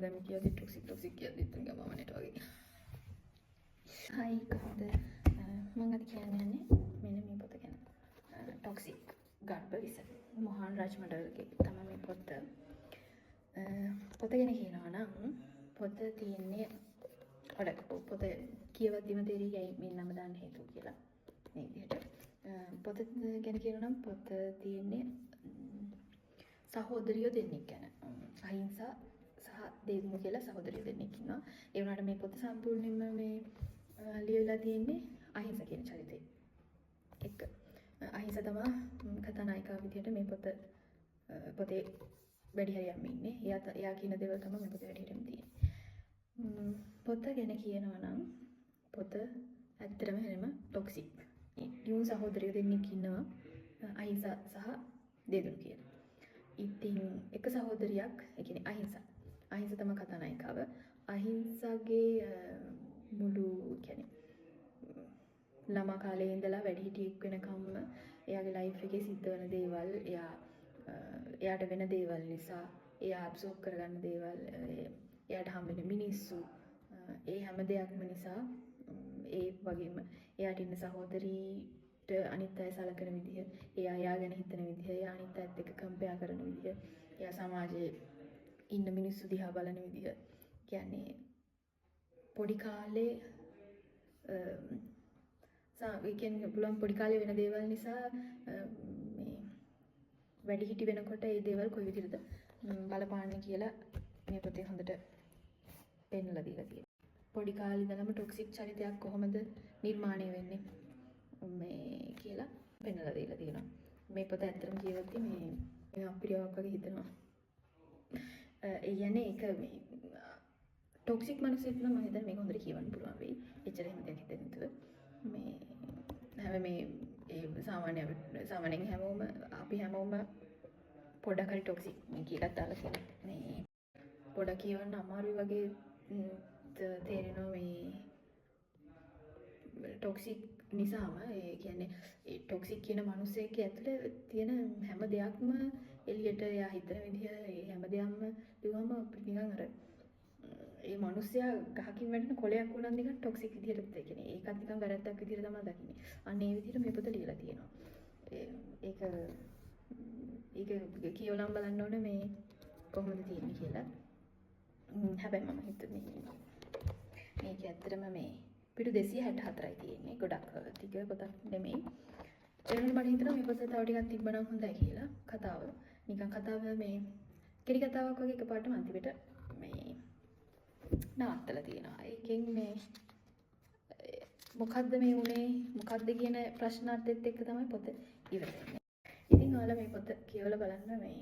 හැමදාම කියද්දි ටොක්සික් කියද්දි ඉතින් ගමමනට වගේ. හයි කොහොමද? මම අද කියන්න යන්නේ මෙන්න මේ පොත ගැන. ටොක්සික් ගර්භවිස මොහන් රාජමඩල්ගේ තමයි මේ පොත. පොත ගැන කියනවා නම් පොත තියෙන්නේ පොත කියවද්දිම තේරෙයි ඇයි මේ නම දාන්න හේතුව කියලා. මේ විදිහට පොත ගැන කියනවා නම් පොත තියෙන්නේ සහෝදරියෝ දෙන්නෙක් ගැන. අහිංසා සහ දේව්මු කියලා සහෝදරියෝ දෙන්නෙක් ඉන්නවා. ඒ වුණාට මේ පොත සම්පූර්ණයෙන්ම මේ ලියවිලා තියෙන්නේ අහිංසා කියන චරිතේ එක්ක. අහිංසා තමයි කතානායිකාව විදිහට මේ පොතේ වැඩි හරියක්ම ඉන්නේ. එයා කියන දේවල් තමයි මේ පොතේ වැඩි හරියක්ම තියෙන්නේ. පොත ගැන කියනවා නම් පොත ඇත්තටම හැම ටොක්සික්. යුන් සහෝදරියෝ දෙන්නෙක් ඉන්නවා අහිංසා සහ දේදුණු කියලා. ඉතින් එක සහෝදරියක් ඒ කියන්නේ අහිංසා තමයි කතානායිකාව. අහිංසාගේ මුළු කියන්නේ ළමා කාලේ ඉඳලා වැඩිහිටියෙක් වෙනකම්ම එයාගේ ලයිෆ් එකේ සිද්ධ වෙන දේවල් එයාට වෙන දේවල් නිසා එයා ඇබ්සෝබ් කරගන්න දේවල් එයාට හම් වෙන මිනිස්සු ඒ හැම දෙයක්ම නිසා ඒ වගේම එයාට ඉන්න සහෝදරීට අනිත් අය සලකන විදිහ එයා ගැන හිතන විදිහ එයා අනිත් අයත් එක්ක කම්පෙයාර් කරන විදිහ එයා සමාජයේ ඉන්න මිනිස්සු දිහා බලන විදිහ කියන්නේ පොඩි කාලේ කියන්නේ පුළුවන් පොඩි කාලේ වෙන දේවල් නිසා මේ වැඩිහිටි වෙනකොට ඒ දේවල් කොයි විදිහටද බලපාන්නේ කියලා මේ පොතේ හොඳට පෙන්වලා දීලා තියෙනවා. පොඩි කාලේ ඉඳලම ටොක්සික් චරිතයක් කොහොමද නිර්මාණය වෙන්නේ මේ කියලා පෙන්වලා දීලා තියෙනවා. මේ පොත ඇත්තටම කියවද්දි මේ අපිරියාවක් වගේ හිතෙනවා. ඒ කියන්නේ ඒක මේ ටොක්සික් මිනිස්සුන්ට නම් මම හිතන්නේ මේක හොඳට කියවන්න පුළුවන් වෙයි. එච්චර එහෙම දෙයක් හිතෙන්නේ නැතුව. මේ සාමාන්‍යයෙන් හැමෝම අපි හැමෝම පොඩක් හරි ටොක්සික් කියලා දාලා කියලා. මේ පොඩක් කියවන්න අමාරුයි වගේ තේරෙනවා මේ ටොක්සික් නිසාම ඒ කියන්නේ ඒ ටොක්සික් කියන මිනිස්සෙක්ගේ ඇතුලේ තියෙන හැම දෙයක්ම එළියට එයා හිතන විදිහ ඒ හැම දෙයක්ම ලිව්වම අපිට නිකන් අර ඒ මිනිස්සයා ගහකින් වැටෙන කොලයක් වුණත් නිකන් ටොක්සික් විදිහට ඒ කියන්නේ ඒකත් නිකන් වැරද්දක් විදිහට තමයි දකින්නේ. අන්න ඒ විදිහට මේ පොත ලියලා තියෙනවා. ඒක කියවලා බලන්න ඕනේ මේ කොහොමද තියෙන්නේ කියලා. හැබැයි මම හිතුවේ මේක ඇත්තටම මේ පිටු 264යි තියෙන්නේ. ගොඩක් ටික පොතක් නෙමෙයි. ඒ වුණාට මට හිතෙනවා මේ පොත තව ටිකක් තිබ්බනම් හොඳයි කියලා. කතාව නිකන් කතාව මේ කෙටි කතාවක් වගේ එකපාරටම අන්තිමට මේ නවත්තලා තියෙනවා. ඒකෙන් මේ මොකද්ද මේ උනේ මොකද්ද කියන ප්‍රශ්නාර්ථෙත් එක්ක තමයි පොත ඉවර වෙන්නේ. ඉතින් ඔයාලා මේ පොත කියවලා බලන්න මේ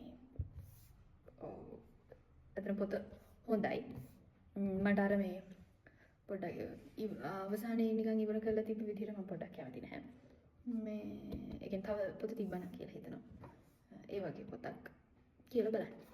අතන පොත හොඳයි. මට අර මේ පොඩ්ඩක් අවසානයේ නිකන් ඉවර කරලා තිබ්බ විදිහට මම පොඩ්ඩක් කැමති නැහැ. මේ ඒකෙන් තව පොත තිබ්බනම් කියලා හිතනවා. ඒ වගේ පොතක් කියලා බලන්න.